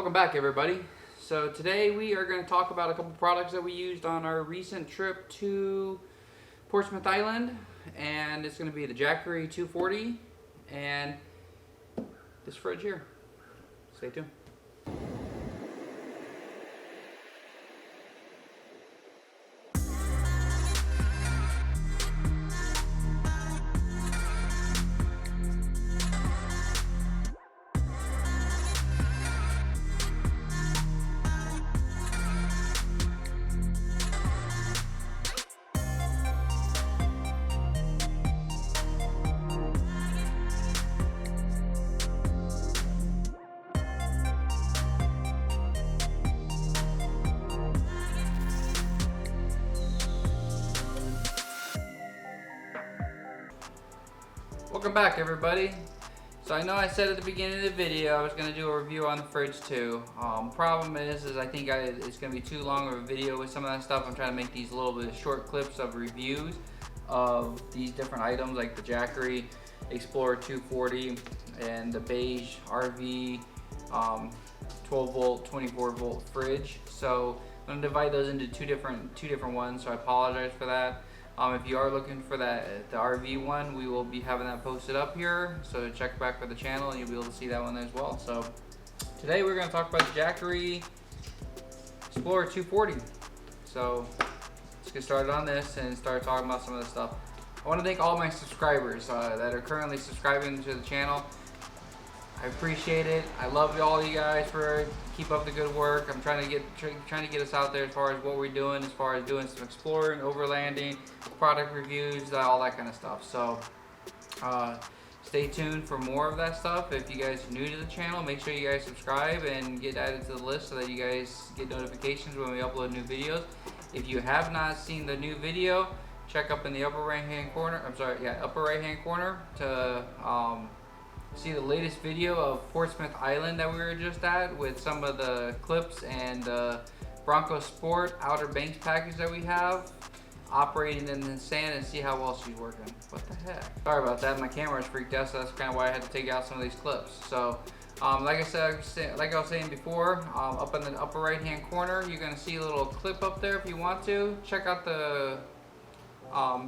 Welcome back, everybody. So today we are going to talk about a couple products that we used on our recent trip to Portsmouth Island, and it's going to be the Jackery 240 and this fridge here. Stay tuned. Welcome back, everybody. So I know I said at the beginning of the video I was going to do a review on the fridge too. Problem is I think it's going to be too long of a video with some of that stuff. I'm trying to make these little bit of short clips of reviews of these different items, like the Jackery Explorer 240 and the beige RV 12 volt 24 volt fridge. So I'm going to divide those into two different ones, so I apologize for that. If you are looking for the RV one, we will be having that posted up here, so check back for the channel and you'll be able to see that one as well. So today we're going to talk about the Jackery Explorer 240. So let's get started on this and start talking about some of the stuff. I want to thank all my subscribers that are currently subscribing to the channel. I appreciate it. I love all you guys for keep up the good work. I'm trying to get us out there as far as what we're doing, as far as doing some exploring, overlanding, product reviews, all that kind of stuff. So stay tuned for more of that stuff. If you guys are new to the channel, make sure you guys subscribe and get added to the list so that you guys get notifications when we upload new videos. If you have not seen the new video, check up in the upper right hand corner. Upper right hand corner to see the latest video of Portsmouth Island that we were just at, with some of the clips and Bronco Sport Outer Banks package that we have operating in the sand, and see how well she's working. What the heck? Sorry about that, my camera's freaked out, so that's kind of why I had to take out some of these clips. So like I was saying before, up in the upper right hand corner you're going to see a little clip up there. If you want to check out the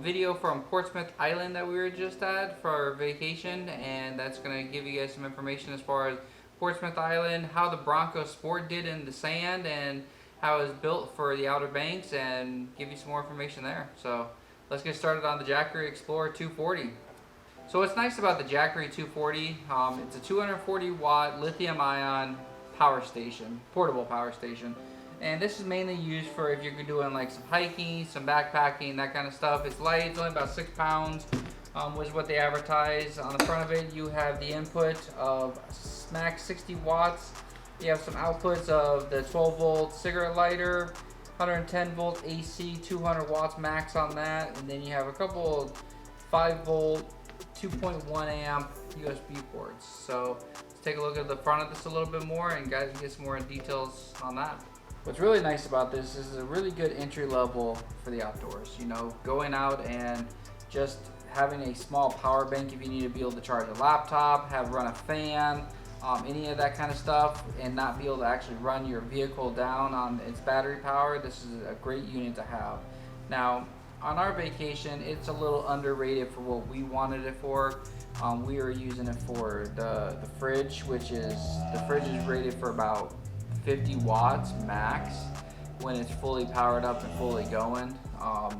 video from Portsmouth Island that we were just at for our vacation, and that's going to give you guys some information as far as Portsmouth Island, how the Bronco Sport did in the sand, and how it was built for the Outer Banks, and give you some more information there. So let's get started on the Jackery Explorer 240. So what's nice about the Jackery 240, it's a 240 watt lithium ion power station, portable power station. And this is mainly used for if you're doing like some hiking, some backpacking, that kind of stuff. It's light, it's only about 6 pounds, was what they advertise. On the front of it, you have the input of max 60 watts. You have some outputs of the 12 volt cigarette lighter, 110 volt AC, 200 watts max on that. And then you have a couple 5 volt, 2.1 amp USB ports. So let's take a look at the front of this a little bit more, and guys can get some more details on that. What's really nice about this is a really good entry level for the outdoors. You know, going out and just having a small power bank if you need to be able to charge a laptop, run a fan, any of that kind of stuff, and not be able to actually run your vehicle down on its battery power. This is a great unit to have. Now, on our vacation, it's a little underrated for what we wanted it for. We were using it for the fridge, the fridge is rated for about 50 watts max when it's fully powered up and fully going.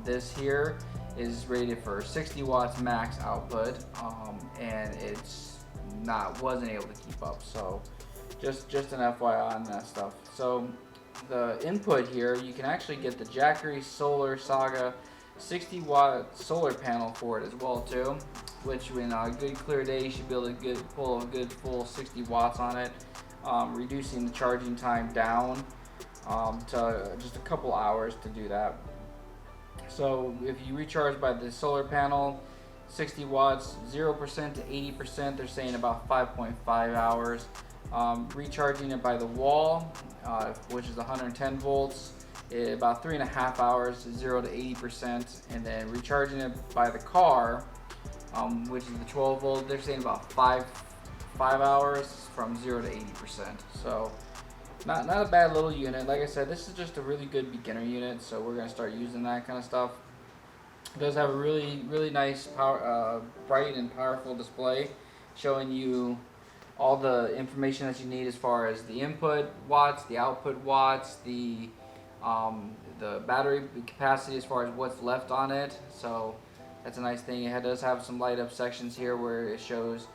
This here is rated for 60 watts max output, and wasn't able to keep up. So just an FYI on that stuff. So the input here, you can actually get the Jackery Solar Saga 60 watt solar panel for it as well too, which in a good clear day you should be able to pull a good full 60 watts on it. Reducing the charging time down to just a couple hours to do that. So if you recharge by the solar panel, 60 watts, 0% to 80%, they're saying about 5.5 hours. Recharging it by the wall, which is 110 volts, about 3.5 hours, 0 to 80%. And then recharging it by the car, which is the 12 volt, they're saying about 5 hours from 0 to 80%. So Not a bad little unit. Like I said, this is just a really good beginner unit, so we're gonna start using that kind of stuff. It does have a really nice bright and powerful display, showing you all the information that you need as far as the input watts, the output watts, the battery capacity as far as what's left on it. So that's a nice thing. It does have some light up sections here where it shows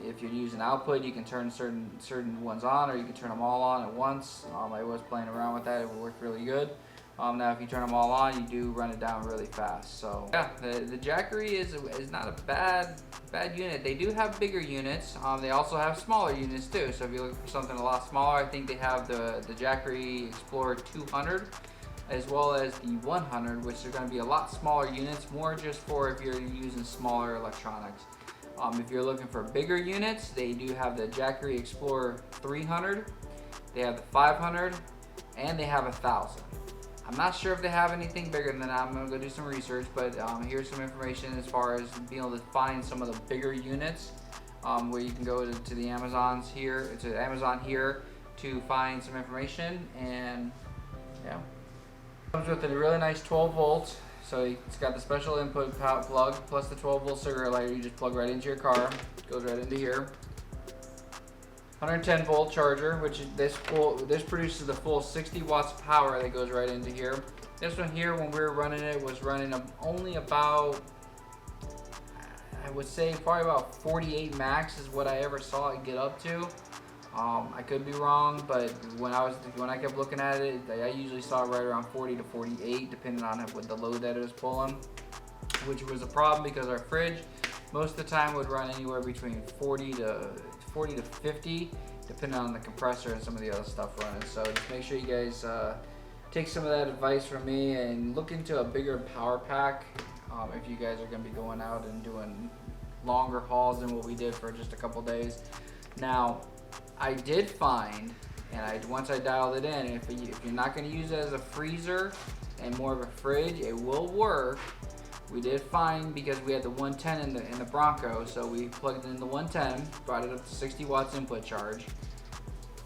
if you're using output, you can turn certain ones on, or you can turn them all on at once. I was playing around with that. It worked really good. Now if you turn them all on, you do run it down really fast. So yeah, the Jackery is not a bad unit. They do have bigger units. They also have smaller units too. So if you're looking for something a lot smaller, I think they have the Jackery Explorer 200 as well as the 100, which are going to be a lot smaller units, more just for if you're using smaller electronics. If you're looking for bigger units, they do have the Jackery Explorer 300, they have the 500, and they have 1000. I'm not sure if they have anything bigger than that. I'm going to go do some research, but here's some information as far as being able to find some of the bigger units, where you can go to the Amazon here to find some information. And yeah, comes with a really nice 12 volts. So it's got the special input plug plus the 12 volt cigarette lighter. You just plug right into your car. It goes right into here. 110 volt charger, which this produces the full 60 watts of power that goes right into here. This one here, when we were running it, was running only about, I would say probably about 48 max is what I ever saw it get up to. I could be wrong, but when I kept looking at it, I usually saw it right around 40 to 48, depending on what the load that it was pulling, which was a problem because our fridge most of the time would run anywhere between 40 to 50, depending on the compressor and some of the other stuff running. So just make sure you guys take some of that advice from me and look into a bigger power pack if you guys are going to be going out and doing longer hauls than what we did for just a couple days. Now, I did find, and once I dialed it in, if you're not going to use it as a freezer and more of a fridge, it will work. We did find, because we had the 110 in the Bronco, so we plugged in the 110, brought it up to 60 watts input charge.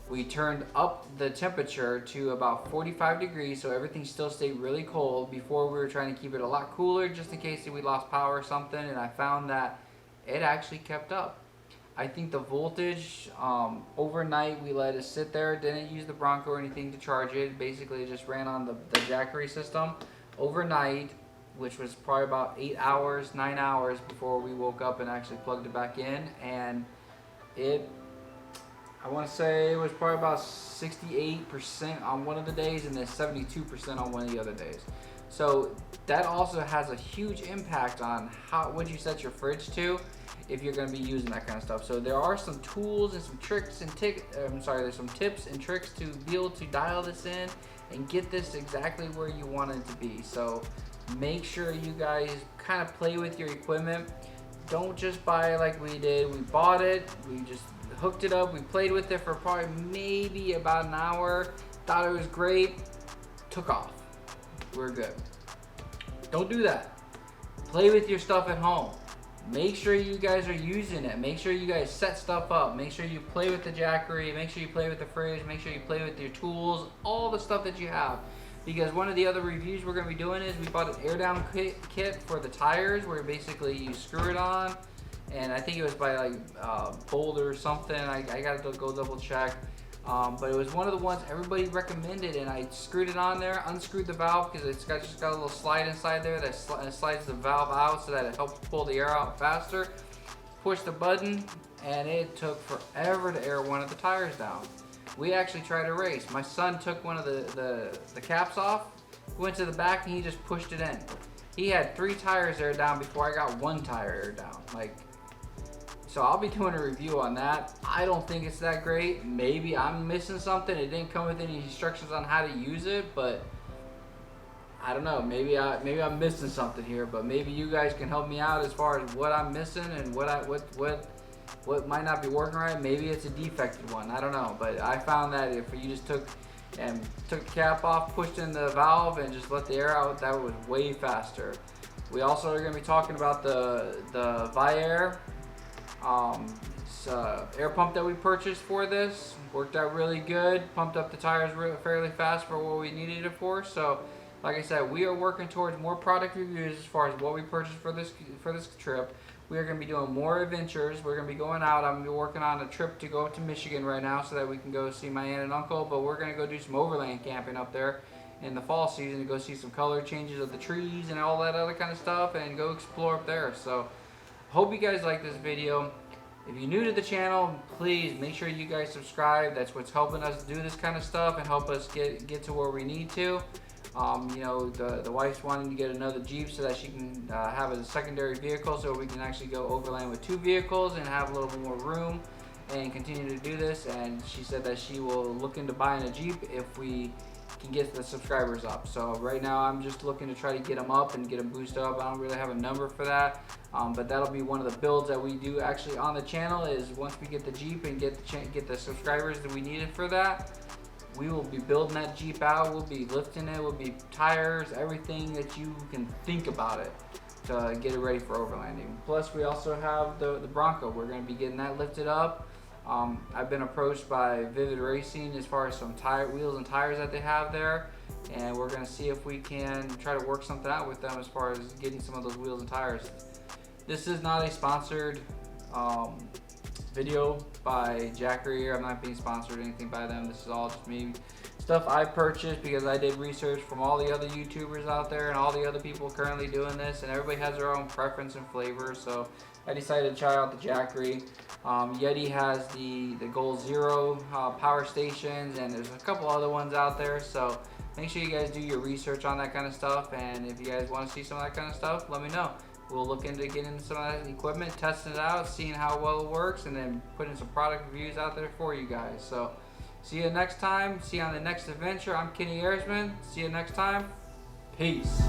We turned up the temperature to about 45 degrees, so everything still stayed really cold. Before, we were trying to keep it a lot cooler just in case we lost power or something, and I found that it actually kept up. I think the voltage, overnight we let it sit there, didn't use the Bronco or anything to charge it. Basically it just ran on the Jackery system overnight, which was probably about 9 hours before we woke up and actually plugged it back in. And I want to say it was probably about 68% on one of the days and then 72% on one of the other days. So that also has a huge impact on what you set your fridge to, if you're going to be using that kind of stuff. So there are some tools and some tricks and there's some tips and tricks to be able to dial this in and get this exactly where you want it to be. So make sure you guys kind of play with your equipment. Don't just buy it like we did. We bought it, we just hooked it up, we played with it for probably maybe about an hour, thought it was great, took off. We're good. Don't do that. Play with your stuff at home. Make sure you guys are using it. Make sure you guys set stuff up. Make sure you play with the Jackery. Make sure you play with the fridge. Make sure you play with your tools, all the stuff that you have. Because one of the other reviews we're going to be doing is we bought an air down kit for the tires, where basically you screw it on, and I think it was by like Boulder or something. I got to go double check. But it was one of the ones everybody recommended, and I screwed it on there, unscrewed the valve because it's just got a little slide inside there that slides the valve out so that it helps pull the air out faster. Push the button, and it took forever to air one of the tires down. We actually tried a race. My son took one of the caps off, went to the back, and he just pushed it in. He had 3 tires air down before I got 1 tire air down. So I'll be doing a review on that. I don't think it's that great. Maybe I'm missing something. It didn't come with any instructions on how to use it, but I don't know. Maybe I'm missing something here, but maybe you guys can help me out as far as what I'm missing and what might not be working right. Maybe it's a defected one. I don't know, but I found that if you just took the cap off, pushed in the valve, and just let the air out, that was way faster. We also are going to be talking about the Viair. air pump that we purchased for this. Worked out really good. Pumped up the tires fairly fast for what we needed it for. So, like I said, we are working towards more product reviews as far as what we purchased for this trip. We are going to be doing more adventures. We're going to be going out. I'm going to be working on a trip to go up to Michigan right now so that we can go see my aunt and uncle. But we're going to go do some overland camping up there in the fall season to go see some color changes of the trees and all that other kind of stuff and go explore up there. So, hope you guys like this video. If you're new to the channel, please make sure you guys subscribe. That's what's helping us do this kind of stuff and help us get to where we need to. You know, the wife's wanting to get another Jeep so that she can have a secondary vehicle so we can actually go overland with 2 vehicles and have a little bit more room and continue to do this. And she said that she will look into buying a Jeep if we can get the subscribers up. So right now I'm just looking to try to get them up and get them boosted up. I don't really have a number for that, but that'll be one of the builds that we do actually on the channel. Is once we get the Jeep and get the subscribers that we needed for that, we will be building that Jeep out. We'll be lifting it. We'll be tires, everything that you can think about it to get it ready for overlanding. Plus, we also have the Bronco. We're going to be getting that lifted up. I've been approached by Vivid Racing as far as some wheels and tires that they have there, and we're going to see if we can try to work something out with them as far as getting some of those wheels and tires. This is not a sponsored video by Jackery. I'm not being sponsored or anything by them. This is all just me. Stuff I purchased because I did research from all the other YouTubers out there and all the other people currently doing this, and everybody has their own preference and flavor. So I decided to try out the Jackery. Yeti has the Goal Zero power stations, and there's a couple other ones out there. So make sure you guys do your research on that kind of stuff, and if you guys want to see some of that kind of stuff, let me know. We'll look into getting some of that equipment, testing it out, seeing how well it works, and then putting some product reviews out there for you guys. So, see you next time. See you on the next adventure. I'm Kenny Airsman. See you next time. Peace.